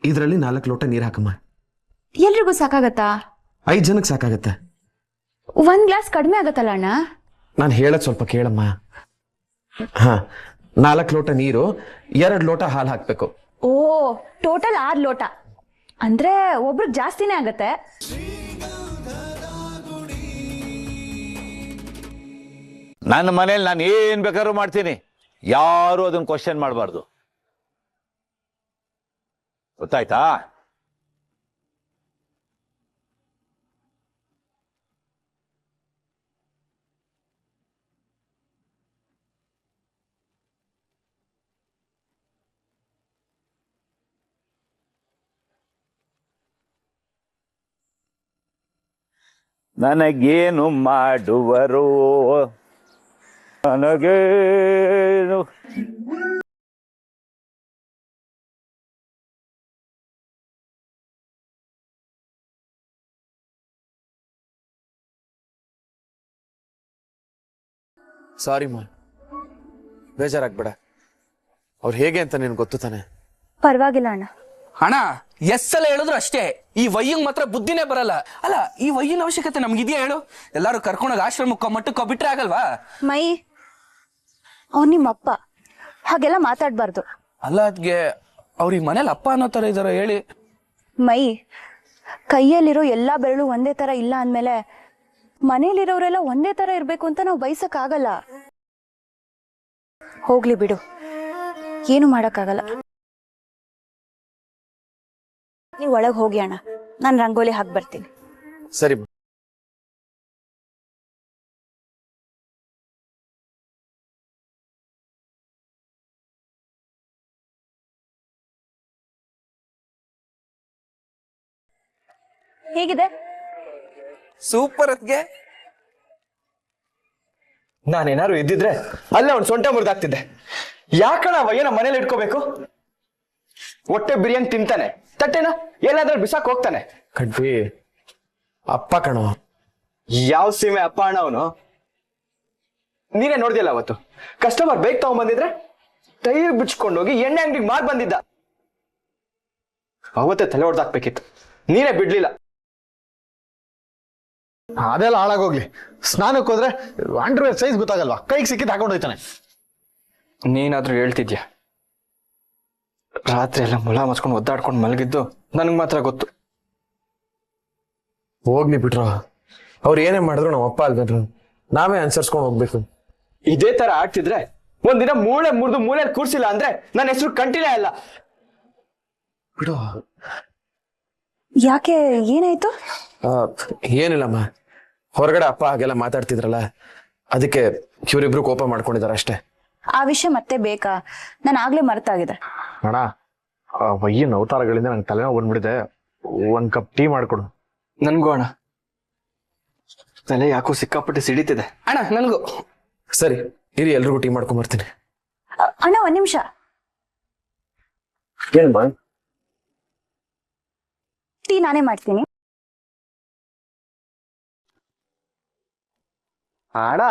ಇದರಲ್ಲಿ 4 ಲೋಟ ನೀರು ಹಾಕಮ್ಮ. ಎಲ್ರಿಗೂ ಸಾಕಾಗತ್ತಾ? 5 ಜನಕ್ಕೆ ಸಾಕಾಗತ್ತೆ. 1 ಗ್ಲಾಸ್ ಕಡಿಮೆ ಆಗತ್ತಲ್ಲ ಅಣ್ಣ? ನಾನು ಹೇಳೋದು ಸ್ವಲ್ಪ ಕೇಳಮ್ಮ. ಹಾ, 4 ಲೋಟ ನೀರು, 2 ಲೋಟ ಹಾಲು ಹಾಕ್ಬೇಕು. ಓ, ಟೋಟಲ್ 6 ಲೋಟ ಅಂದ್ರೆ ಒಬ್ರಿಗೆ ಜಾಸ್ತಿನೇ ಆಗತ್ತೆ. ನನ್ನ ಮನೇಲಿ ನಾನು ಏನ್ ಬೇಕಾದ್ರೂ ಮಾಡ್ತೀನಿ, ಯಾರು ಅದನ್ನ ಕ್ವಶನ್ ಮಾಡಬಾರ್ದು, ಗೊತ್ತಾಯ್ತಾ? ನನಗೇನು ಮಾಡುವರು, ನನಗೇನು. ಸಾರಿ ಮಾ, ಬೇಜಾರಾಗ್ಬೇಡ. ಅವ್ರು ಹೇಗೆ ಅಂತ ನಿನ್ಗೆ ಗೊತ್ತು ತಾನೆ. ಪರವಾಗಿಲ್ಲ ಅಣ್ಣ. ಅಣ್ಣ ಎಸ್ಸಲ ಹೇಳಿದ್ರು ಅಷ್ಟೇ, ಈ ವಯ್ಯಂಗ್ ಮಾತ್ರ ಬುದ್ಧಿನೇ ಬರಲ್ಲ. ಅಲ್ಲ, ಈ ವಯ್ಯನ ಅವಶ್ಯಕತೆ ನಮ್ಗಿದ್ಯಾ ಹೇಳು? ಎಲ್ಲಾರು ಕರ್ಕೊಂಡೋಗಿ ಆಶ್ರಮಕ್ಕೋ ಮಟ್ಟಕ್ಕೋ ಬಿಟ್ರೆ ಆಗಲ್ವಾ? ಮೈ, ಅವ್ನು ನಿಮ್ಮಪ್ಪ, ಹಾಗೆಲ್ಲ ಮಾತಾಡ್ಬಾರ್ದು. ಅಲ್ಲ ಅದ್ಗೆ ಅವ್ರಿಗೆ ಮನೇಲಿ ಅಪ್ಪ ಅನ್ನೋ ತರ ಇದಾರ ಹೇಳಿ. ಮೈ, ಕೈಯಲ್ಲಿರೋ ಎಲ್ಲಾ ಬೆರಳು ಒಂದೇ ತರ ಇಲ್ಲ ಅಂದ್ಮೇಲೆ ಮನೇಲಿರೋರೆಲ್ಲ ಒಂದೇ ತರ ಇರ್ಬೇಕು ಅಂತ ನಾವು ಬಯಸಕ್ ಆಗಲ್ಲ. ಹೋಗ್ಲಿ ಬಿಡು, ಏನು ಮಾಡಕ್ಕಾಗಲ್ಲ. ನೀವ್ ಒಳಗ್ ಹೋಗಿ ಅಣ್ಣ, ನಾನು ರಂಗೋಲಿ ಹಾಕಿ ಬರ್ತೀನಿ. ಸರಿ. ಹೇಗಿದೆ? ಸೂಪರ್. ಅದ್ಗೆ ನಾನೇನಾದ್ರು ಇದ್ದಿದ್ರೆ ಅಲ್ಲೇ ಅವ್ನು ಸೊಂಟ ಮುರಿದಾಗ್ತಿದ್ದೆ. ಯಾಕಣ ವಯ್ಯನ ಮನೇಲಿ ಇಟ್ಕೋಬೇಕು? ಹೊಟ್ಟೆ ಬಿರಿಯಾನಿ ತಿಂತಾನೆ, ತಟ್ಟೆನ ಎಲ್ಲಾದ್ರೂ ಬಿಸಾಕ್ ಹೋಗ್ತಾನೆ. ಕಡ್ವಿ ಅಪ್ಪ ಕಣೋ. ಯಾವ ಸೀಮೆ ಅಪ್ಪ ಅಣ್ಣ ಅವನು? ನೀನೇ ನೋಡ್ದಿಲ್ಲ ಅವತ್ತು ಕಸ್ಟಮರ್ ಬೇಗ ತಗೊಂಡ್ಬಂದಿದ್ರೆ ಟೈರ್ ಬಿಚ್ಕೊಂಡೋಗಿ ಎಣ್ಣೆ ಅಂಗಡಿಗೆ ಮಾರ್ ಬಂದಿದ್ದ. ಅವತ್ತೇ ತಲೆ ಹೊಡೆದಾಕ್ಬೇಕಿತ್ತು, ನೀನೇ ಬಿಡ್ಲಿಲ್ಲ. ಅದೆಲ್ಲ ಹಾಳಾಗೋಗ್ಲಿ. ಸ್ನಾನಕ್ಕೆ ಹೋದ್ರೆ ಅಂಡರ್ವೇರ್ ಸೈಜ್ ಗೊತ್ತಾಗಲ್ವಾ? ಕೈಗೆ ಸಿಕ್ಕಿದ್ ಹಾಕೊಂಡು ಹೋಯ್ತಾನೆ. ನೀನಾದ್ರೂ ಹೇಳ್ತಿದ್ಯಾ? ರಾತ್ರಿ ಎಲ್ಲ ಮುಲ ಮಸ್ಕೊಂಡು ಒದ್ದಾಡ್ಕೊಂಡು ಮಲಗಿದ್ದು ನನಗ್ ಮಾತ್ರ ಗೊತ್ತು. ಹೋಗ್ಲಿ ಬಿಟ್ರು, ಅವ್ರು ಏನೇ ಮಾಡಿದ್ರು ನಾವು ಅಪ್ಪ ಅಲ್ವೇನ್ರು, ನಾವೇ ಅನ್ಸರ್ಸ್ಕೊಂಡು ಹೋಗ್ಬೇಕು. ಇದೇ ತರ ಆಗ್ತಿದ್ರೆ ಒಂದಿನ ಮೂಳೆ ಮುರಿದು ಮೂಲೆಯಲ್ಲಿ ಕೂರ್ಸಿಲ್ಲ ಅಂದ್ರೆ ನನ್ನ ಹೆಸರು ಕಂಟಿನ್ಯೂ ಅಲ್ಲ. ಬಿಡು. ಯಾಕೆ, ಏನಾಯ್ತು? ಏನಿಲ್ಲಮ್ಮ, ಹೊರಗಡೆ ಅಪ್ಪ ಹಾಗೆಲ್ಲ ಮಾತಾಡ್ತಿದ್ರಲ್ಲ, ಅದಕ್ಕೆ ಇವರಿಬ್ರು ಕೋಪ ಮಾಡ್ಕೊಂಡಿದಾರೆ ಅಷ್ಟೇ. ಆ ವಿಷಯ ಮತ್ತೆ ಬೇಕಾ? ನಾನು ಆಗ್ಲೇ ಮರ್ತಾಗಿದೆ. ಅಣ್ಣ, ವಯ್ಯನ ಅವತಾರಗಳಿಂದ ನಂಗೆ ತಲೆನೋವು ಬಂದ್ಬಿಡಿದೆ. 1 ಕಪ್ ಟೀ ಮಾಡ್ಕೊಡು. ನನ್ಗೂ ಅಣ್ಣ, ತಲೆ ಯಾಕೋ ಸಿಕ್ಕಾಪಟ್ಟೆ ಸಿಡಿತಿದೆ. ಅಣ್ಣ ನನ್ಗೂ. ಸರಿ ಇರಿ, ಎಲ್ರಿಗೂ ಟೀ ಮಾಡ್ಕೊಂಡ್ ಬರ್ತೀನಿ. ಅಣ್ಣ 1 ನಿಮಿಷ. ಟೀ ನಾನೇ ಮಾಡ್ತೀನಿ. ಅಣ್ಣ,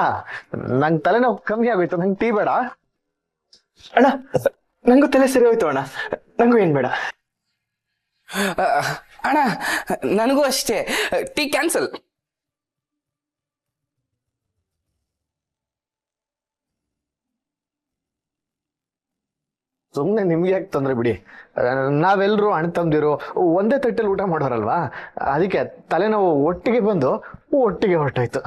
ನಂಗೆ ತಲೆನೋವು ಕಮ್ಮಿ ಆಗೋಯ್ತು, ನಂಗೆ ಟೀ ಬೇಡ. ಅಣ್ಣ ನಂಗೂ ತಲೆ ಸರಿ ಹೋಯ್ತು ಅಣ್ಣ, ನಂಗೂ ಏನ್ ಬೇಡ. ಅಣ್ಣ ನನಗೂ ಅಷ್ಟೇ, ಟೀ ಕ್ಯಾನ್ಸಲ್. ಸುಮ್ನೆ ನಿಮ್ಗೆ ಯಾಕೆ ತೊಂದ್ರೆ ಬಿಡಿ. ನಾವೆಲ್ಲರೂ ಅಣ್ಣ ತಮ್ದಿರು ಒಂದೇ ತಟ್ಟೆಲಿ ಊಟ ಮಾಡೋರಲ್ವಾ, ಅದಕ್ಕೆ ತಲೆನೋವು ಒಟ್ಟಿಗೆ ಬಂದು ಒಟ್ಟಿಗೆ ಹೊರಟೋಯ್ತು.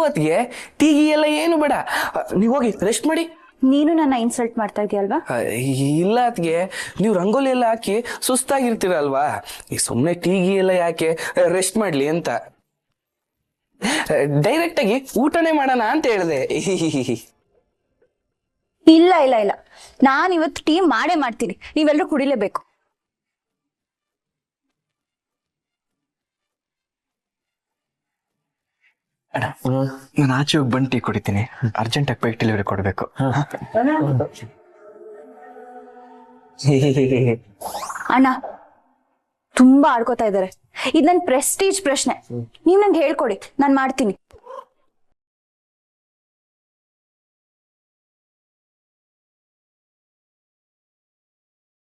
ಅದ್ಗೆ ಟೀಗಿ ಎಲ್ಲ ಏನು ಬೇಡ, ನೀವ್ ಹೋಗಿ ರೆಸ್ಟ್ ಮಾಡಿ. ನೀನು ನನ್ನ ಇನ್ಸಲ್ಟ್ ಮಾಡ್ತಾ ಇದೀಯಲ್ವಾ? ಇಲ್ಲ ಅದ್ಗೆ, ನೀವು ರಂಗೋಲಿ ಎಲ್ಲ ಹಾಕಿ ಸುಸ್ತಾಗಿರ್ತೀರಲ್ವಾ, ಈ ಸುಮ್ನೆ ಟೀಗಿ ಎಲ್ಲ ಯಾಕೆ, ರೆಸ್ಟ್ ಮಾಡ್ಲಿ ಅಂತ ಡೈರೆಕ್ಟ್ ಆಗಿ ಊಟನೇ ಮಾಡೋಣ ಅಂತ ಹೇಳಿದೆ. ಇಲ್ಲ ಇಲ್ಲ ಇಲ್ಲ, ನಾನು ಇವತ್ತು ಟೀ ಮಾಡೇ ಮಾಡ್ತೀನಿ, ನೀವೆಲ್ಲರೂ ಕುಡಿಲೇಬೇಕು. ಅಣ್ಣ, ನಾನು ಆಚೆ ಹೋಗಿ ಬಂದು ಟೀ ಕುಡಿತೀನಿ. ಅರ್ಜೆಂಟ್ ಆಗಿ ಬೈಕ್ ಡೆಲಿವರಿ ಕೊಡ್ಬೇಕು. ಅಣ್ಣ ತುಂಬಾ ಆಡ್ಕೋತಾ ಇದಾರೆ, ಇದು ನನ್ನ ಪ್ರೆಸ್ಟೀಜ್ ಪ್ರಶ್ನೆ, ನೀವ್ ನಂಗೆ ಹೇಳ್ಕೊಡಿ, ನಾನು ಮಾಡ್ತೀನಿ.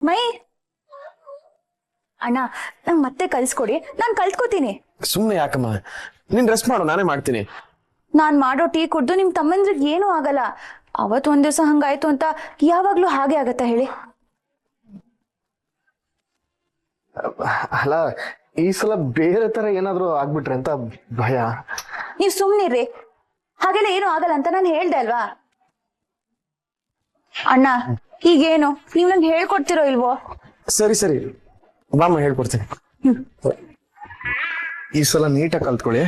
ಮೈ ಅಣ್ಣ ನಂಗೆ ಮತ್ತೆ ಕಲ್ಸ್ಕೊಡಿ, ನಾನು ಕಲ್ತ್ಕೋತೀನಿ. ಸುಮ್ಮನೆ ಯಾಕಮ್ಮ, ನೀನ್ ರೆಸ್ಟ್ ಮಾಡು, ನಾನೇ ಮಾಡ್ತೀನಿ. ನಾನ್ ಮಾಡೋ ಟೀ ಕುಡ್ದು ನಿಮ್ ತಮ್ಮಂದ್ರಿಗೆ ಏನೂ ಆಗಲ್ಲ. ಅವತ್ ಒಂದ್ ದಿವಸ ಹಂಗಾಯ್ತು ಅಂತ ಯಾವಾಗ್ಲೂ ಹಾಗೆ ಆಗತ್ತಾ ಹೇಳಿ? ಅಲ್ಲ, ಈ ಸಲ ಬೇರೆ ತರ ಏನಾದ್ರು ಆಗ್ಬಿಟ್ರೆ ಅಂತ ಭಯ. ನೀವ್ ಸುಮ್ನಿರ್ರಿ, ಹಾಗೆಲ್ಲ ಏನೂ ಆಗಲ್ಲ ಅಂತ ನಾನು ಹೇಳ್ದೆ ಅಲ್ವಾ? ಅಣ್ಣ ಈಗೇನು ನೀವ್ ನಂಗೆ ಹೇಳ್ಕೊಡ್ತಿರೋ ಇಲ್ವೋ? ಸರಿ ಸರಿ, ಬಾಮ್ಮ ಹೇಳ್ಕೊಡ್ತೀನಿ. ಈ ಸಲ ನೀಟಾಗಿ ಕಲ್ತ್ಕೊಳ್ಳಿ.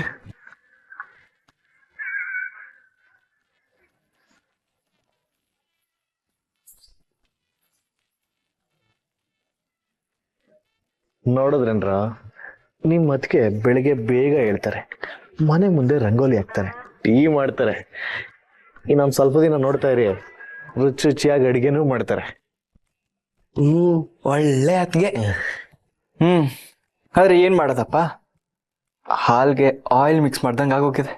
ನೋಡಿದ್ರೇನ್ರ, ನಿಮ್ ಅದಕ್ಕೆ ಬೆಳಿಗ್ಗೆ ಬೇಗ ಹೇಳ್ತಾರೆ, ಮನೆ ಮುಂದೆ ರಂಗೋಲಿ ಹಾಕ್ತಾರೆ, ಟೀ ಮಾಡ್ತಾರೆ. ಇನ್ನೊಂದ್ ಸ್ವಲ್ಪ ದಿನ ನೋಡ್ತಾ ಇರಿ, ರುಚಿ ರುಚಿಯಾಗಿ ಅಡಿಗೆನೂ ಮಾಡ್ತಾರೆ. ಒಳ್ಳೆ ಅತ್ತಿಗೆ. ಆದ್ರೆ ಏನ್ ಮಾಡೋದಪ್ಪ, ಹಾಲ್ಗೆ ಆಯಿಲ್ ಮಿಕ್ಸ್ ಮಾಡ್ದಂಗೆ ಆಗೋಗಿದೆ.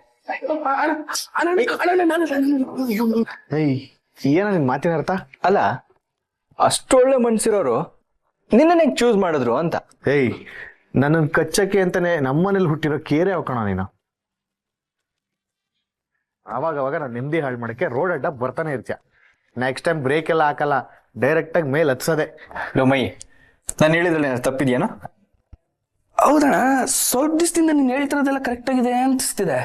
ಏಯ್, ಏನ ನಿನ್ ಮಾತಿನ ಅರ್ಥ? ಅಲ್ಲ, ಅಷ್ಟೊಳ್ಳೆ ಮನ್ಸಿರೋರು ನಿನ್ನ ಚೂಸ್ ಮಾಡಿದ್ರು ಅಂತ. ಏಯ್, ನನ್ನನ್ ಕಚ್ಚಕ್ಕೆ ಅಂತಾನೆ ನಮ್ಮನೇಲಿ ಹುಟ್ಟಿರೋ ಕೇರೆ ಹಾಕೋಣ ನೀನು. ಅವಾಗ ನಾನು ನೆಮ್ಮದಿ ಹಾಳು ಮಾಡಕ್ಕೆ ರೋಡ್ ಅಡ್ಡ ಬರ್ತಾನೆ ಇರ್ತೀಯ. ನೆಕ್ಸ್ಟ್ ಟೈಮ್ ಬ್ರೇಕ್ ಎಲ್ಲ ಹಾಕಲ್ಲ, ಡೈರೆಕ್ಟ್ ಆಗಿ ಮೇಲೆ ಹತ್ಸದೆ. ಮೈ, ನಾನು ಹೇಳಿದ್ರಲ್ಲಿ ತಪ್ಪಿದ್ಯಾನೋ? ಹೌದಣ್ಣ, ಸ್ವಲ್ಪ ದಿವಸದಿಂದ ನೀನ್ ಹೇಳ್ತಿರೋದೆಲ್ಲ ಕರೆಕ್ಟ್ ಆಗಿದೆ ಅನ್ಸ್ತಿದೆ.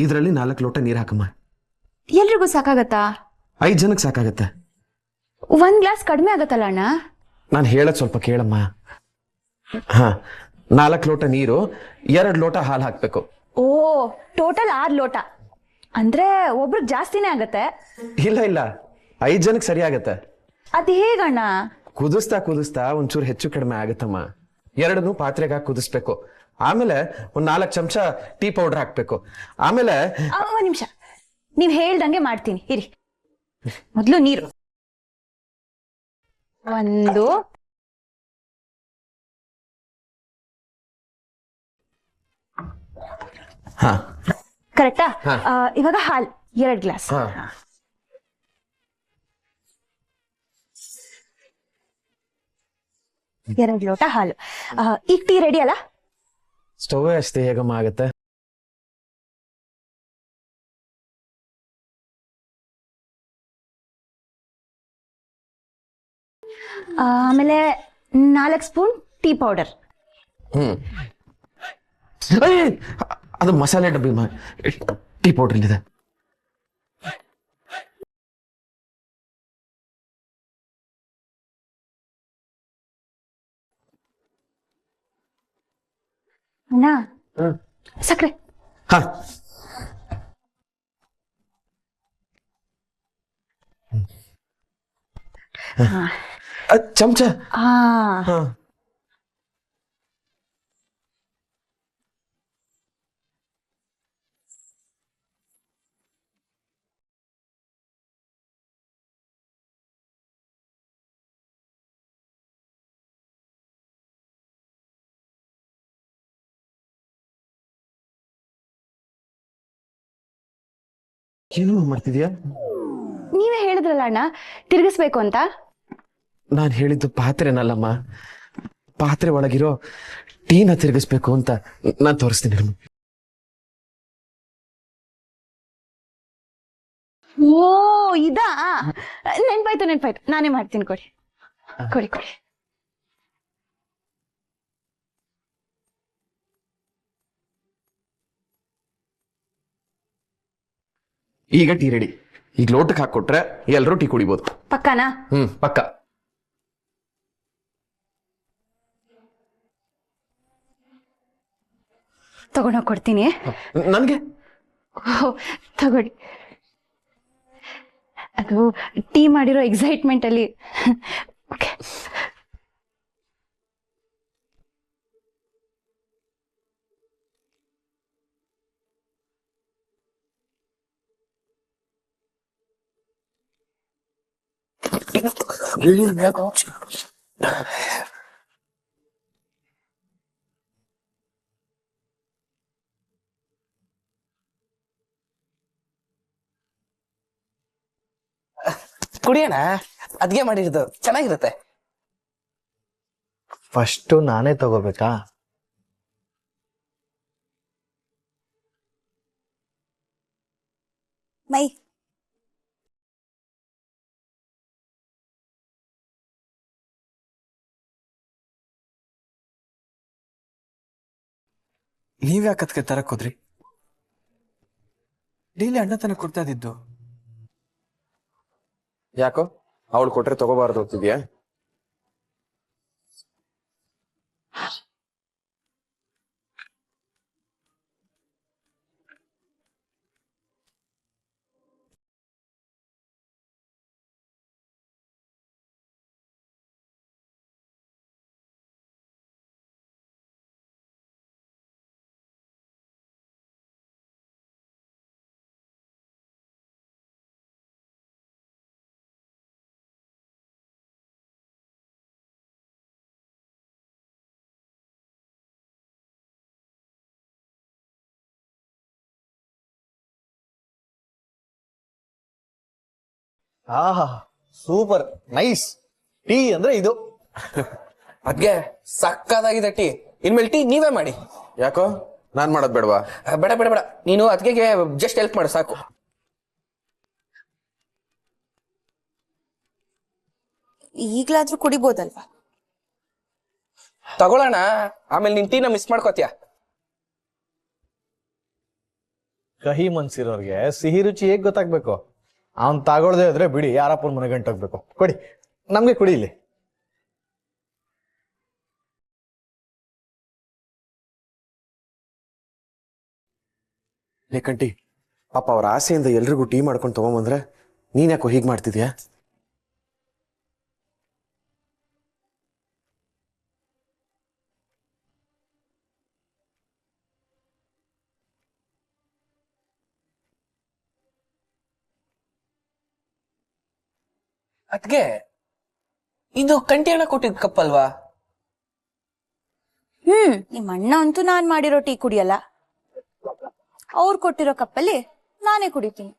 ಇದ್ರಲ್ಲಿ 4 ಲೋಟ ನೀರ್ ಹಾಕಮ್ಮ. ಎಲ್ರಿಗೂ ಸಾಕಾಗತ್ತಾ? 5 ಜನಕ್ಕೆ ಸಾಕಾಗತ್ತೆ. 1 ಗ್ಲಾಸ್ ಕಡಿಮೆ ಆಗತ್ತಲ್ಲ ಅಣ್ಣ? ನಾನು ಹೇಳದ್ ಸ್ವಲ್ಪ ಕೇಳಮ್ಮ. ಹಾ, 4 ಲೋಟ ನೀರು, 2 ಲೋಟ ಹಾಲು ಹಾಕ್ಬೇಕು. ಓ, ಟೋಟಲ್ 6 ಲೋಟ ಅಂದ್ರೆ ಒಬ್ರಿಗೆ ಜಾಸ್ತಿನೇ ಆಗತ್ತೆ. ಇಲ್ಲ ಇಲ್ಲ, 5 ಜನಕ್ಕೆ ಸರಿ ಆಗತ್ತೆ. ಅದ್ ಹೇಗಣ್ಣ? ಕುದಿಸ್ತಾ ಒಂಚೂರು ಹೆಚ್ಚು ಕಡಿಮೆ ಆಗತ್ತಮ್ಮ. 2 ಪಾತ್ರೆಗೆ ಹಾಕಿ ಕುದಿಸ್ಬೇಕು. ಆಮೇಲೆ 4 ಚಮಚ ಟೀ ಪೌಡರ್ ಹಾಕ್ಬೇಕು. ಆಮೇಲೆ ಒಂದ್ ನಿಮಿಷ, ನೀವ್ ಹೇಳ್ದಂಗೆ ಮಾಡ್ತೀನಿ ಇರಿ. ಮೊದ್ಲು ನೀರು 1 ಹಾ ಕರೆಕ್ಟಾ? ಇವಾಗ ಹಾಲ್ 2 ಗ್ಲಾಸ್. ಹಾ. 2 ಲೋಟ ಹಾಲು. ಈಗ ಟೀ ರೆಡಿ ಅಲ್ಲ? ಸ್ಟವ್ ಅಷ್ಟೇ ಹೇಗಮ್ಮ ಆಗತ್ತೆ? ಆಮೇಲೆ 4 ಸ್ಪೂನ್ ಟೀ ಪೌಡರ್. ಏಯ್, ಅದು ಮಸಾಲೆ ಡಬ್ಬಿ ಟೀ ಪೌಡರ್ ಇದೆ. ಅಣ್ಣ, ಸಕ್ಕರೆ. ಹಾ, ಚಮಚ. ಹಾ, ಹಾ, ಏನು ಮಾಡ್ತಿದ್ಯಾ? ನೀವೇ ಹೇಳಿದ್ರಲ್ಲ ಅಣ್ಣ ತಿರ್ಗಿಸ್ಬೇಕು ಅಂತ. ನಾನು ಹೇಳಿದ್ದು ಪಾತ್ರೆನಲ್ಲಮ್ಮ, ಪಾತ್ರೆ ಒಳಗಿರೋ ಟೀನ ತಿರುಗಿಸ್ಬೇಕು ಅಂತ. ನಾನು ತೋರಿಸ್ತೀನಿ. ಓ, ಇದಾ? ನೆನ್ಪಾಯ್ತು, ನಾನೇ ಮಾಡ್ತೀನಿ. ಕೊಡಿ. ಈಗ ಟೀ ರೆಡಿ. ಈಗ ಲೋಟಕ್ಕೆ ಹಾಕೊಟ್ರೆ ಎಲ್ಲರೂ ಟೀ ಕುಡಿಬೋದು. ಪಕ್ಕಾನಾ? ಪಕ್ಕ. ತಗೊಂಡೋಗಿ ಕೊಡ್ತೀನಿ. ನನ್ಗೆ ತಗೊಳ್ಳಿ. ಅದು ಟೀ ಮಾಡಿರೋ ಎಕ್ಸೈಟ್ಮೆಂಟ್ ಅಲ್ಲಿ. ಓಕೆ. ಕುಡಿಯೋಣ, ಅದ್ಗೆ ಮಾಡಿರೋದು ಚೆನ್ನಾಗಿರುತ್ತೆ. ಫಸ್ಟು ನಾನೇ ತಗೋಬೇಕಾ? ಮೈ ನೀವ್ಯಾಕೆ ಅದಕ್ಕೆ ತರಕ್ ಹೋದ್ರಿ? ಡೈಲಿ ಅಣ್ಣ ತನಕ ಕೊಡ್ತಾ ಇದ್ದಿದ್ದು. ಯಾಕೋ ಅವಳು ಕೊಟ್ರೆ ತಗೋಬಾರ್ದು ಅಂತಿದ್ಯಾ? ಆಹಾ, ಸೂಪರ್ ನೈಸ್. ಟೀ ಅಂದ್ರೆ ಇದು. ಅದ್ಗೆ ಸಕ್ಕದಾಗಿದೆ ಟೀ. ಇನ್ಮೇಲೆ ಟೀ ನೀವೇ ಮಾಡಿ. ಯಾಕೋ ನಾನ್ ಮಾಡೋದ್ ಬೇಡವಾ? ಬೇಡ ಬೇಡ ಬೇಡ, ನೀನು ಅದ್ಗೆ ಜಸ್ಟ್ ಹೆಲ್ಪ್ ಮಾಡು ಸಾಕು. ಈಗ್ಲಾದ್ರೂ ಕುಡಿಬೋದಲ್ವಾ? ತಗೊಳ್ಳೋಣ, ಆಮೇಲೆ ನಿನ್ ಟೀನ ಮಿಸ್ ಮಾಡ್ಕೋತೀಯ. ಕಹಿ ಮನ್ಸಿರೋರ್ಗೆ ಸಿಹಿ ರುಚಿ ಹೇಗ್ ಗೊತ್ತಾಗ್ಬೇಕು? ಅವ್ನ್ ತಗೊಳ್ದೆ ಇದ್ರೆ ಬಿಡಿ, ಯಾರಪ್ಪನ ಮನೆ ಗಂಟೋಗ್ಬೇಕು. ಕೊಡಿ, ನಮ್ಗೆ ಕುಡಿ ಇಲ್ಲಿ. ಲೇಕಂಟಿ, ಪಾಪ ಅವ್ರ ಆಸೆಯಿಂದ ಎಲ್ರಿಗೂ ಟೀ ಮಾಡ್ಕೊಂಡು ತಗೊಂಬಂದ್ರೆ ನೀನ್ ಯಾಕೋ ಹೀಗ್ ಮಾಡ್ತಿದ್ಯಾ? ಅದ್ಗೆ ಇದು ಕಂಟಿ ಹಣ ಕೊಟ್ಟಿದ್ ಕಪ್ ಅಲ್ವಾ? ನಿಮ್ಮ ಅಣ್ಣ ಅಂತೂ ನಾನ್ ಮಾಡಿರೋ ಟೀ ಕುಡಿಯಲ್ಲ. ಅವ್ರು ಕೊಟ್ಟಿರೋ ಕಪ್ಪಲ್ಲಿ ನಾನೇ ಕುಡಿತೀನಿ.